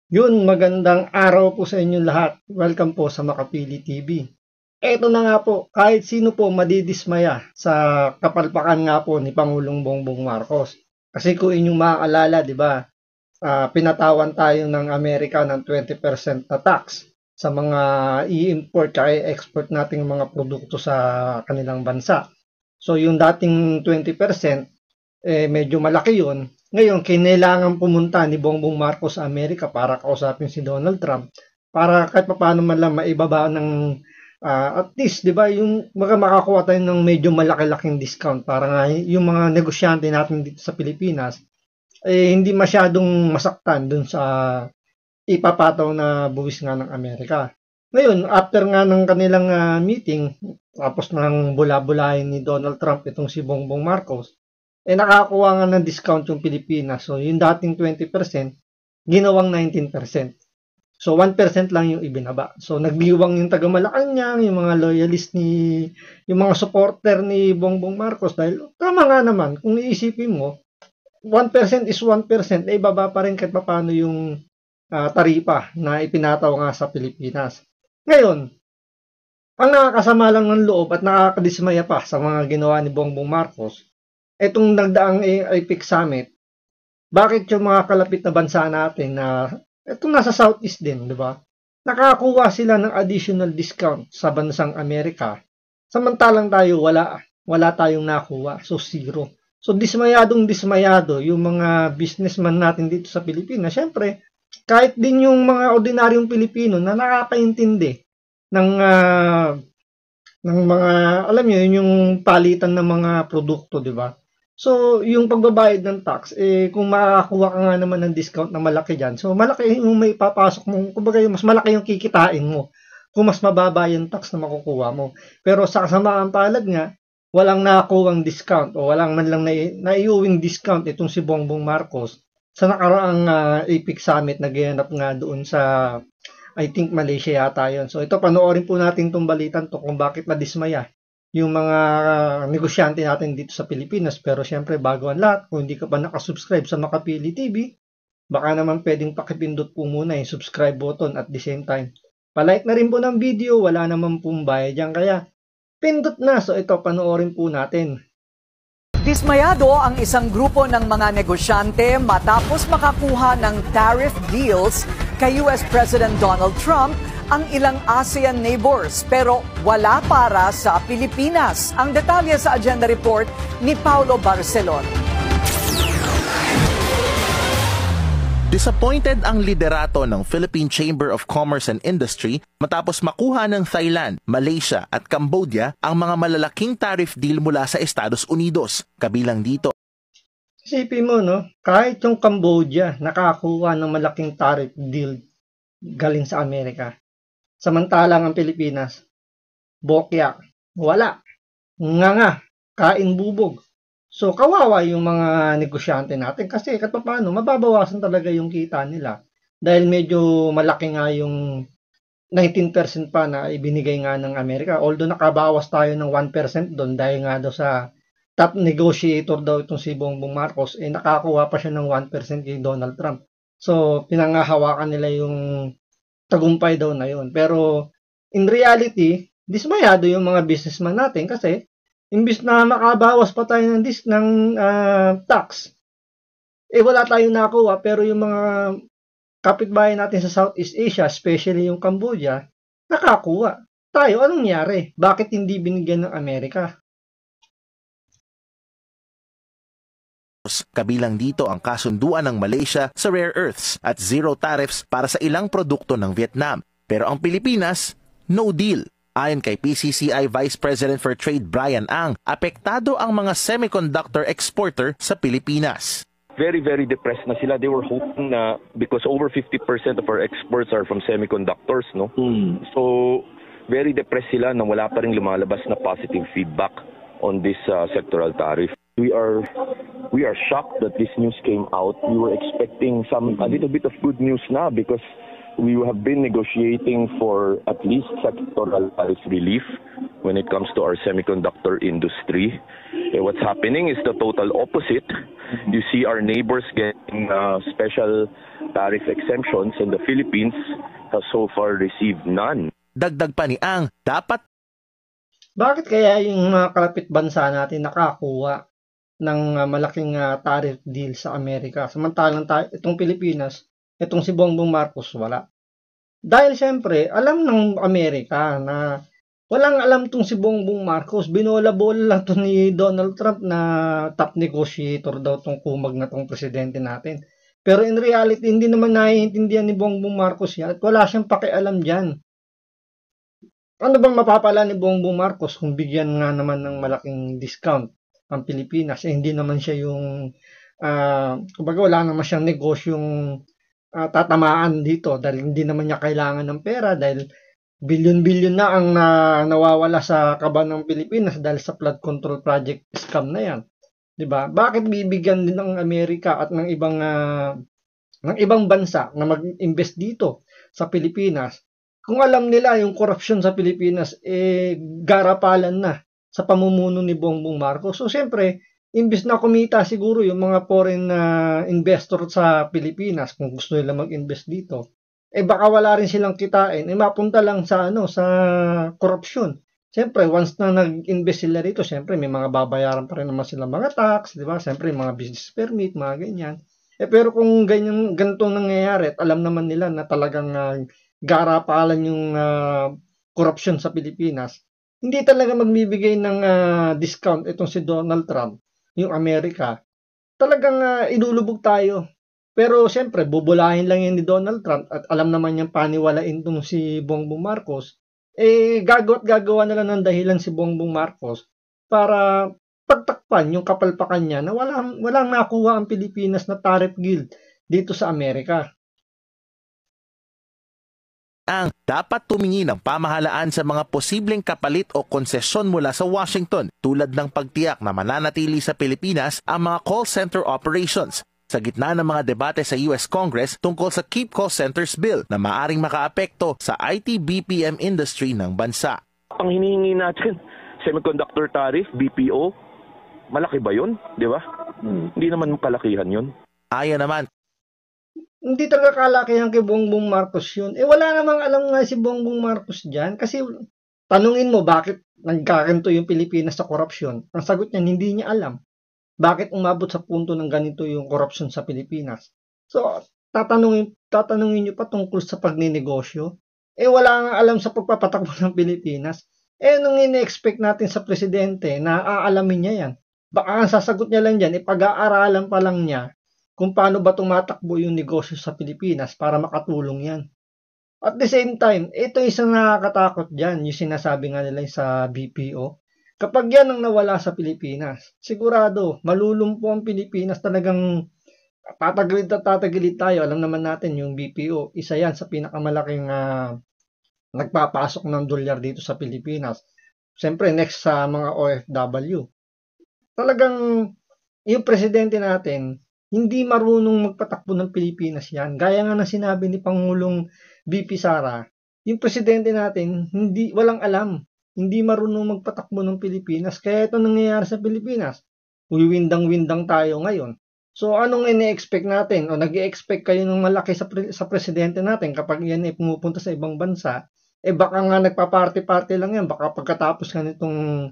Magandang araw po sa inyo lahat. Welcome po sa Makapili TV. Eto na nga po, kahit sino po madidismaya sa kapalpakan nga po ni Pangulong Bongbong Marcos. Kasi kung inyong maaalala, di ba, pinatawan tayo ng Amerika ng 20% na tax sa mga i-import kaya export nating mga produkto sa kanilang bansa. So yung dating 20%, medyo malaki yun. Ngayon, kinailangan pumunta ni Bongbong Marcos sa Amerika para kausapin si Donald Trump para kahit paano man lang maibaba ng at least, di ba, yung makakuha tayo ng medyo malaki-laking discount para nga yung mga negosyante natin dito sa Pilipinas hindi masyadong masaktan dun sa ipapataw na buwis nga ng Amerika. Ngayon, after nga ng kanilang meeting, tapos nang bula-bulahin ni Donald Trump itong si Bongbong Marcos, nakakuha nga ng discount yung Pilipinas. So, yung dating 20%, ginawang 19%. So, 1% lang yung ibinaba. So, nagdiwang yung taga-Malacanang, yung mga loyalist yung mga supporter ni Bongbong Marcos dahil tama nga naman, kung iisipin mo, 1% is 1%, ibaba pa rin kahit paano yung taripa na ipinataw nga sa Pilipinas. Ngayon, ang nakakasama lang ng loob at nakakadismaya pa sa mga ginawa ni Bongbong Marcos, itong nagdaang APEC Summit, bakit yung mga kalapit na bansa natin na itong nasa Southeast din, di ba? Nakakuha sila ng additional discount sa bansang Amerika. Samantalang tayo wala tayong nakuha. So zero. So dismayado yung mga businessman natin dito sa Pilipinas. Siyempre, kahit din yung mga ordinaryong Pilipino na nakakaintindi ng mga, alam niyo, yung palitan ng mga produkto, di ba? So, yung pagbabayad ng tax, kung makakuha ka nga naman ng discount na malaki dyan, so malaki yung may papasok mo, kumbaga mas malaki yung kikitain mo kung mas mababa yung tax na makukuha mo. Pero sa kasamaan palad nga, walang nakakuhang discount o walang man lang naiuwing discount itong si Bongbong Marcos sa nakaraang APEC Summit na ginanap nga doon sa, I think, Malaysia yata yun. So, ito, panoorin po natin itong balitan to kung bakit nadismaya yung mga negosyante natin dito sa Pilipinas. Pero syempre, bago ang lahat, kung hindi ka pa nakasubscribe sa Makapili TV, baka naman pwedeng pakipindot po muna yung subscribe button at the same time. Palike na rin po ng video, wala naman pong bayad dyan. Kaya, pindot na. So ito, panoorin po natin. Dismayado ang isang grupo ng mga negosyante matapos makakuha ng tariff deals kay US President Donald Trump ang ilang ASEAN neighbors pero wala para sa Pilipinas. Ang detalye sa agenda report ni Paulo Barcelon. Disappointed ang liderato ng Philippine Chamber of Commerce and Industry matapos makuha ng Thailand, Malaysia at Cambodia ang mga malalaking tariff deal mula sa Estados Unidos. Kabilang dito. Isipin mo, no? Kahit yung Cambodia nakakuha ng malaking tariff deal galing sa Amerika. Samantalang ang Pilipinas, bokya, wala. Nga, kain bubog. So, kawawa yung mga negosyante natin kasi kahit paano, mababawasan talaga yung kita nila. Dahil medyo malaki nga yung 19% pa na ibinigay nga ng Amerika. Although nakabawas tayo ng 1% doon dahil nga daw sa top negotiator daw itong si Bongbong Marcos, nakakuha pa siya ng 1% kay Donald Trump. So, pinangahawakan nila yung tagumpay daw na yun. Pero, in reality, dismayado yung mga businessman natin kasi imbis na makabawas pa tayo ng tax, wala tayong nakuha. Pero yung mga kapitbahay natin sa Southeast Asia, especially yung Cambodia, nakakuha. Tayo, anong nangyari? Bakit hindi binigyan ng Amerika? Kabilang dito ang kasunduan ng Malaysia sa rare earths at zero tariffs para sa ilang produkto ng Vietnam. Pero ang Pilipinas, no deal. Ayon kay PCCI Vice President for Trade Brian Ang, apektado ang mga semiconductor exporter sa Pilipinas. Very, very depressed na sila. They were hoping na because over 50% of our exports are from semiconductors, no? So, very depressed sila na wala pa rin lumalabas na positive feedback on this sectoral tariff. We are shocked that this news came out. We were expecting a little bit of good news na because we have been negotiating for at least sectoral tariff relief when it comes to our semiconductor industry. What's happening is the total opposite. You see our neighbors getting special tariff exemptions, and the Philippines has so far received none. Dagdag pa ni Ang, dapat Bakit kaya yung mga kalapit bansa natin nakakuha ng malaking tariff deal sa Amerika? Samantalang itong Pilipinas, itong si Bongbong Marcos, wala. Dahil siyempre, alam ng Amerika na walang alam tong si Bongbong Marcos. Binola-bola lang to ni Donald Trump na top negotiator daw tong kumag na tong presidente natin. Pero in reality, hindi naman naiintindihan ni Bongbong Marcos yan at wala siyang pakialam dyan. Ano bang mapapala ni Bongbong Marcos kung bigyan nga naman ng malaking discount ang Pilipinas? Hindi naman siya yung, kumbaga wala naman siyang negosyong tatamaan dito dahil hindi naman niya kailangan ng pera dahil bilyon-bilyon na ang nawawala sa kaban ng Pilipinas dahil sa flood control project scam na yan. 'Di ba? Bakit bibigyan din ng Amerika at ng ibang bansa na mag-invest dito sa Pilipinas? Kung alam nila yung korupsyon sa Pilipinas, garapalan na sa pamumuno ni Bongbong Marcos. So, siyempre, imbis na kumita siguro yung mga foreign investor sa Pilipinas, kung gusto nila mag-invest dito, baka wala rin silang kitain, mapunta lang sa korupsyon. Siyempre, once na nag-invest sila rito, siyempre, may mga babayaran pa rin naman sila mga tax, di ba? Siyempre, mga business permit, mga ganyan. Pero kung ganito nangyayari, at alam naman nila na talagang garapalan yung korupsyon sa Pilipinas, hindi talaga magbibigay ng discount itong si Donald Trump, yung Amerika. Talagang ilulubog tayo. Pero siyempre, bubulahin lang yan ni Donald Trump at alam naman niyang paniwalain itong si Bongbong Marcos, gagawa na lang ng dahilan si Bongbong Marcos para pagtakpan yung kapalpakan niya na walang nakuha ang Pilipinas na tariff guild dito sa Amerika. Ang dapat tumingin ng pamahalaan sa mga posibleng kapalit o konsesyon mula sa Washington tulad ng pagtiyak na mananatili sa Pilipinas ang mga call center operations sa gitna ng mga debate sa US Congress tungkol sa Keep Call Centers Bill na maaring makaapekto sa IT BPM industry ng bansa. Ang hinihingi natin, semiconductor tariff, BPO, malaki ba yun? Di ba? Hindi naman kalakihan yun. Ayan naman, Hindi talaga kalakihan kay Bongbong Marcos yun. Wala namang alam nga si Bongbong Marcos dyan. Kasi tanungin mo bakit nagkakanto yung Pilipinas sa korupsyon. Ang sagot niya, hindi niya alam. Bakit umabot sa punto ng ganito yung korupsyon sa Pilipinas? So, tatanungin niyo pa tungkol sa pagninegosyo. Wala nga alam sa pagpapatakbo ng Pilipinas. Nung ine-expect natin sa presidente na aalamin niya yan. Baka ang sasagot niya lang dyan, pag-aaralan pa lang niya kung paano ba tumatakbo yung negosyo sa Pilipinas para makatulong yan. At the same time, ito isang nakakatakot dyan, yung sinasabi nga nila sa BPO. Kapag yan ang nawala sa Pilipinas, sigurado, malulumpo ang Pilipinas, talagang tatagilid tayo. Alam naman natin yung BPO, isa yan sa pinakamalaking nagpapasok ng dolyar dito sa Pilipinas. Siyempre, next sa mga OFW. Talagang yung presidente natin, hindi marunong magpatakbo ng Pilipinas yan. Gaya nga na sinabi ni Pangulong VP Sara, yung presidente natin, walang alam. Hindi marunong magpatakbo ng Pilipinas. Kaya ito nangyayari sa Pilipinas. Uwiwindang-windang tayo ngayon. So, anong ine-expect natin? O nag-i-expect kayo ng malaki sa presidente natin kapag yan ay pumupunta sa ibang bansa? Baka nga nagpa-party-party lang yan. Baka pagkatapos nga nitong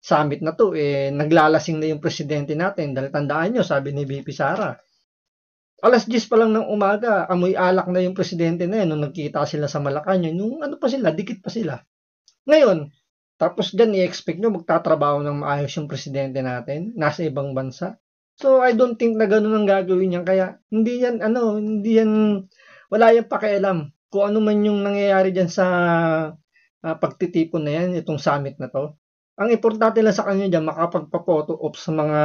summit na to, naglalasing na yung presidente natin. Dahil tandaan nyo, sabi ni VP Sara, alas 10 pa lang ng umaga, amoy alak na yung presidente na yan. Nung nagkita sila sa Malacanang, yung ano pa sila, dikit pa sila. Ngayon, tapos dyan i-expect nyo magtatrabaho ng maayos yung presidente natin, nasa ibang bansa. So, I don't think na ganun ang gagawin yan. Kaya, wala yung pakialam kung ano man yung nangyayari dyan sa pagtitipon na yan, itong summit na to. Ang importante lang sa kanya dyan, makapagpa-photo op sa mga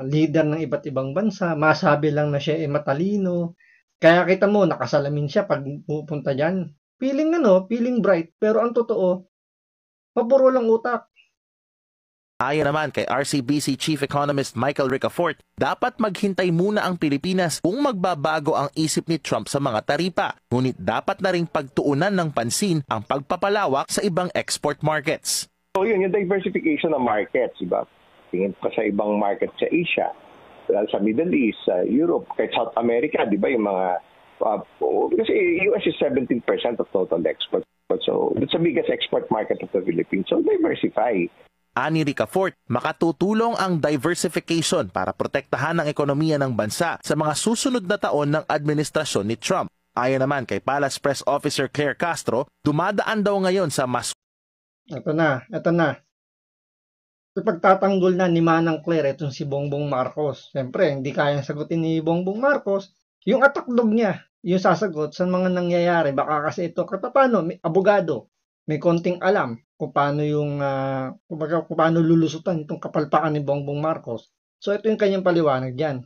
leader ng iba't ibang bansa. Masabi lang na siya matalino. Kaya kita mo, nakasalamin siya pag pupunta dyan. Feeling bright. Pero ang totoo, paburo lang utak. Ayon naman kay RCBC Chief Economist Michael Ricafort, dapat maghintay muna ang Pilipinas kung magbabago ang isip ni Trump sa mga taripa. Ngunit dapat na ring pagtuunan ng pansin ang pagpapalawak sa ibang export markets. So yun, yung diversification ng markets, diba? Tingin pa sa ibang market sa Asia, sa Middle East, sa Europe, kahit South America, diba yung mga, kasi US is 17% of total export. So it's the biggest export market of the Philippines. So diversify. Ani Ricafort, makatutulong ang diversification para protektahan ang ekonomiya ng bansa sa mga susunod na taon ng administrasyon ni Trump. Ayon naman kay Palace Press Officer Claire Castro, dumadaan daw ngayon sa mas... Ito na. Pagtatanggol na ni Manang Claire itong si Bongbong Marcos. Siyempre, hindi kayang sagutin ni Bongbong Marcos. Yung atakdog niya, yung sasagot sa mga nangyayari. Baka kasi ito, paano, may abogado, may konting alam kung paano kung paano lulusutan itong kapalpakan ni Bongbong Marcos. So ito yung kanyang paliwanag diyan.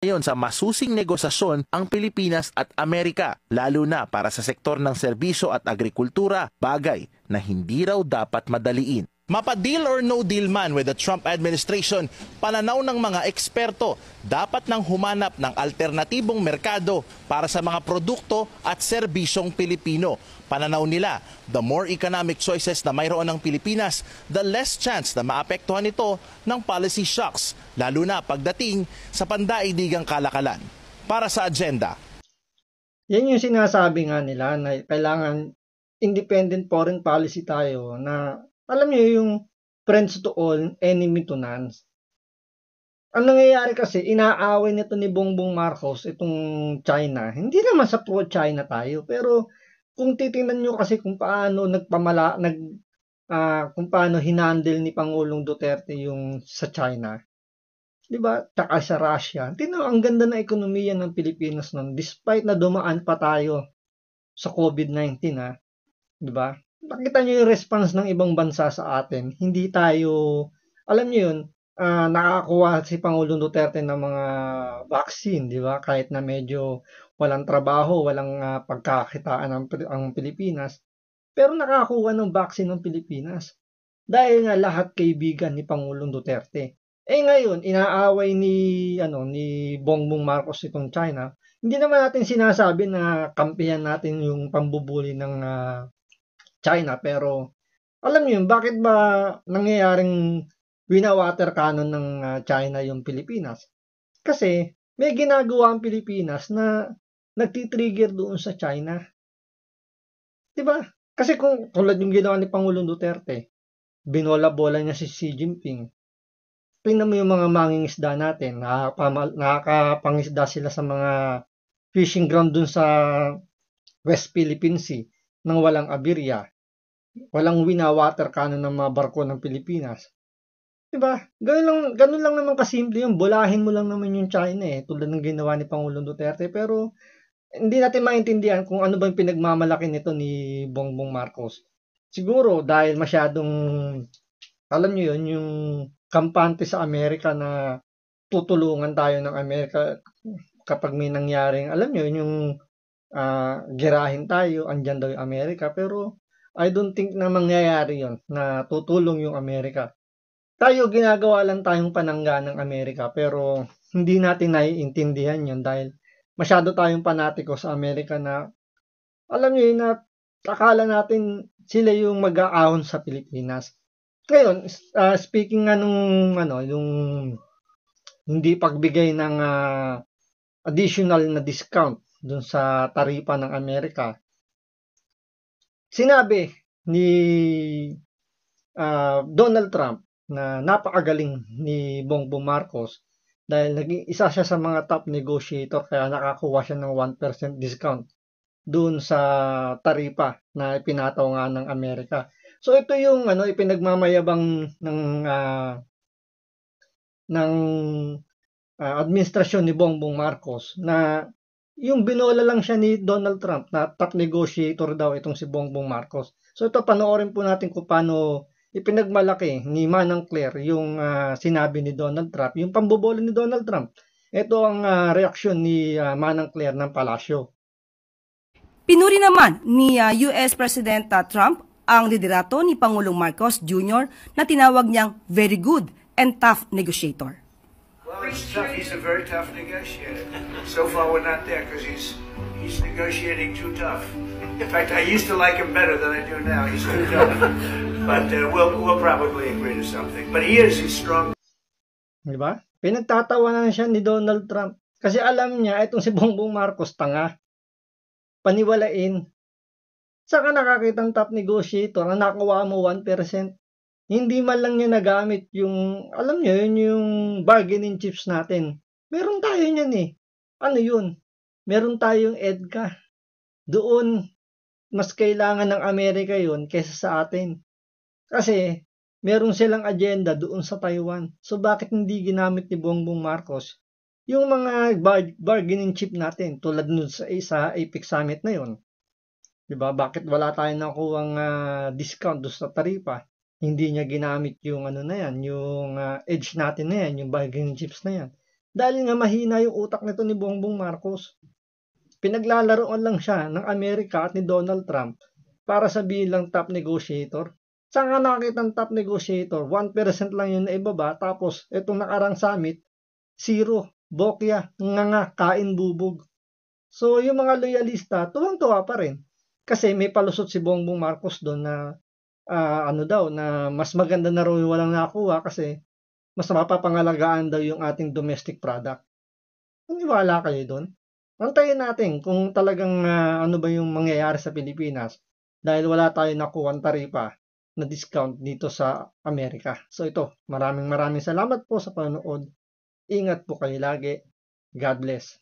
Ngayon sa masusing negosasyon ang Pilipinas at Amerika, lalo na para sa sektor ng serbisyo at agrikultura, bagay na hindi raw dapat madaliin. Mapa-deal or no deal man with the Trump administration, pananaw ng mga eksperto, dapat nang humanap ng alternatibong merkado para sa mga produkto at serbisyong Pilipino. Pananaw nila, the more economic choices na mayroon ng Pilipinas, the less chance na maapektuhan ito ng policy shocks, lalo na pagdating sa pandaigdigang kalakalan. Para sa agenda. Yan yung sinasabi nga nila na kailangan independent foreign policy tayo na alam niyo yung friends to all, enemy to none. Ang nangyayari kasi, inaaway nito ni Bongbong Marcos itong China. Hindi naman sa pro-China tayo, pero kung titingnan nyo kasi kung paano kung paano hinandle ni Pangulong Duterte yung sa China, 'di ba? Tsaka sa Russia. Tingnan ang ganda ng ekonomiya ng Pilipinas noon despite na dumaan pa tayo sa COVID-19, 'di ba? Nakita niyo yung response ng ibang bansa sa atin. Hindi tayo, alam niyo yun, nakakuha si Pangulong Duterte ng mga vaccine, di ba? Kahit na medyo walang trabaho, walang pagkakitaan ang Pilipinas. Pero nakakuha ng vaccine ng Pilipinas. Dahil nga lahat kaibigan ni Pangulong Duterte. Ngayon, inaaway ni Bongbong Marcos itong China. Hindi naman natin sinasabi na kampihan natin yung pambubuli ng China, pero alam niyo bakit ba nangyayaring wina-water cannon ng China yung Pilipinas? Kasi may ginagawa ang Pilipinas na nagtitrigger doon sa China. 'Di ba? Kasi kung tulad yung ginawa ni Pangulong Duterte, binola-bola niya si Xi Jinping. Tingnan mo yung mga mangingisda natin, nakakapangisda sila sa mga fishing ground doon sa West Philippine Sea nang walang aberya, walang wina-water cannon ng mga barko ng Pilipinas. Diba? Ganun lang naman kasimple yun. Bulahin mo lang naman yung China tulad ng ginawa ni Pangulong Duterte. Pero hindi natin maintindihan kung ano ba yung pinagmamalaki nito ni Bongbong Marcos. Siguro dahil masyadong, alam nyo yun, yung kampante sa Amerika na tutulungan tayo ng Amerika kapag may nangyaring, alam nyo, yung girahin tayo, andyan daw yung Amerika, pero I don't think na mangyayari yon na tutulong yung Amerika. Tayo ginagawa lang tayong panangga ng Amerika, pero hindi natin naiintindihan yon dahil masyado tayong panatiko sa Amerika na alam niyo na akala natin sila yung mag-aahon sa Pilipinas. Ngayon, speaking nga yung hindi pagbigay ng additional na discount dun sa taripa ng Amerika. Sinabi ni Donald Trump na napakagaling ni Bongbong Marcos dahil naging isa siya sa mga top negotiator kaya nakakuha siya ng 1% discount dun sa taripa na ipinataw nga ng Amerika. So ito yung ipinagmamayabang ng administrasyon ni Bongbong Marcos na yung binola lang siya ni Donald Trump na top negotiator daw itong si Bongbong Marcos. So ito, panoorin po natin kung paano ipinagmalaki ni Manang Claire yung sinabi ni Donald Trump, yung pambobola ni Donald Trump. Ito ang reaksyon ni Manang Claire ng Palasyo. Pinuri naman ni US President Trump ang liderato ni Pangulong Marcos Jr. na tinawag niyang very good and tough negotiator. Well, it's tough. He's a very tough negotiator. So far, we're not there because he's negotiating too tough. In fact, I used to like him better than I do now. He's too tough. But we'll probably agree to something. But he's strong. Diba? Pinagtatawanan siya ni Donald Trump. Kasi alam niya, itong si Bongbong Marcos, tanga. Paniwalain. Saan ka nakakita ng top negotiator na nakuha mo 1%? Hindi man lang niya nagamit yung, alam niyo, yun yung bargaining chips natin. Meron tayo niyan eh. Ano yun? Meron tayong EDCA. Doon, mas kailangan ng Amerika yun kaysa sa atin. Kasi, meron silang agenda doon sa Taiwan. So, bakit hindi ginamit ni Bongbong Marcos yung mga bargaining chip natin tulad nun sa APEC Summit na yun? Diba? Bakit wala tayong nakuhang discount doon sa taripa? Hindi niya ginamit yung ano na yan, yung edge natin na yan, yung bargaining chips na yan. Dahil nga mahina yung utak nito ni Bongbong Marcos. Pinaglalaroan lang siya ng Amerika at ni Donald Trump para sabihin lang top negotiator. Saan nga nakakita ng top negotiator? 1% lang yun na ibaba, tapos itong nakarang summit, 0, bokya, nga, kain bubog. So yung mga loyalista, tuwang-tuwa pa rin. Kasi may palusot si Bongbong Marcos doon na na mas maganda na raw yung walang nakuha kasi mas mapapangalagaan daw yung ating domestic product. Maniwala kayo doon? Antayin natin kung talagang ano ba yung mangyayari sa Pilipinas dahil wala tayong nakuha taripa na discount dito sa Amerika. So ito, maraming salamat po sa panonood. Ingat po kayo lagi. God bless.